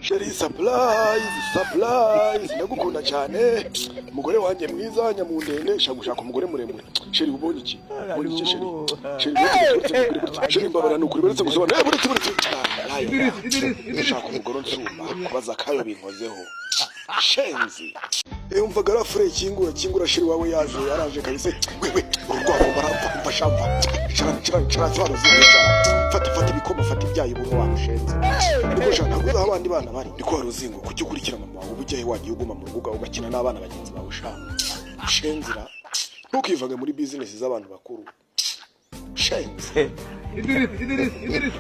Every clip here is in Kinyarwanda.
Sheri surprise ndagukunda cyane umugore wanjye mwiza nyamundende shagushaka umugore muremure Sheri ubonye iki Sheri mbabara nukuri beretse gusobanura buretse ndashaka umugore nsumba kubaza kayo binkozeho shenzi umvaga rafure kingura Sheri wawe yaraje kabise wewe urwabo barapfa mbashamba cyara fata ibikoma fata ibyayi buno wamushenze ndiko shaka kuza abandi bana bari ndiko waruzingo kujya ukurikira mama wawe ubujyaye wagiye uguma mu rubuga ugakina n'abana bagenzi bawe shenzira ntukivage muri business z'abantu bakuru shenze Idris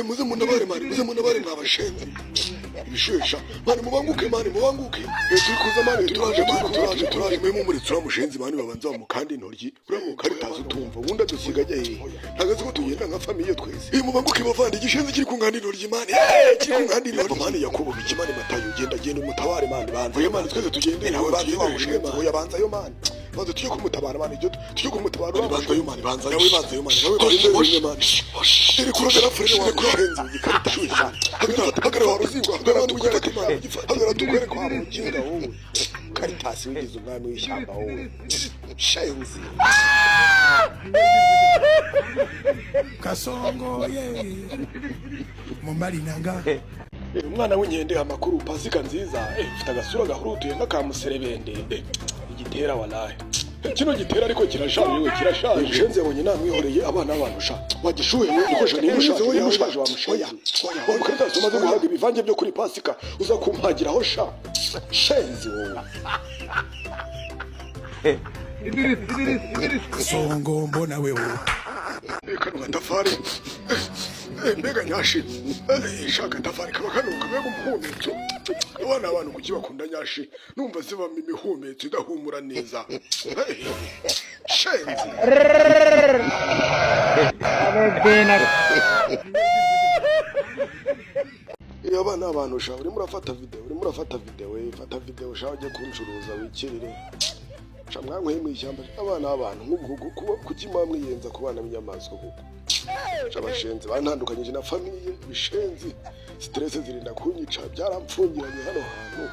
muze munabare mwabashenze ibishesha mani mubanguke turikuza mani turaje mwe muri turamushenze mani babanza bamukandi intoryi uramuka ritaza utumva ubundi adusigaje ntagaze ko tugenda nka famiye twese mubanguke bavande igishenze kiri kungandi intoryi mani kiri kungandi intoryi mani Yakobo bikimani Matayo genda umutabare mani banze mani twese tugende nawe banze bamushenze oya banza yo mani banza tujye kumutabara mani tujye kumutabara banza yo mani iri kurogera fresh kurenza igikarita shisha hagara waruzingo hagara tukwere kwa mukinga wowe karitasi wigize umwami w'ishyamba wowe shenzi Kasongo Mumbali nanga umwana w'inkende amakuru pasika nziza ufite agasura gahurutuye nk'akamuserebende igitera walahe kino gitera ariko kirashaje shenze yabonye namwihoreye abana abantu sha wagishuye nikoje nimushaje wa mushoya wamukarita somaze guhaga ibivange byo kuri pasika uza kumpagiraho sha shenze wowe Songo mbona wewe kano gatafari mbega nyashi shaka gatafari kaba kanuka mbega umuhumetso abana abantu kuki bakunda nyashi numva zibamo imihumetso idahumura neza shenzi abana abantu sha urimo urafata video fata video sha ujye kuncuruza wikirire mwankweye mu ishyamba abana abantu nk'ubuhugu kuki mwamwiyenza ku bana b'inyamaswa kuko abashenzi bantandukanyije na famiye bishenzi stress zirinda kunyica byaramfungiranye hano hantu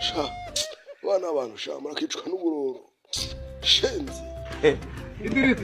sha abana abantu sha murakicwa n'uburoro shenzi Idris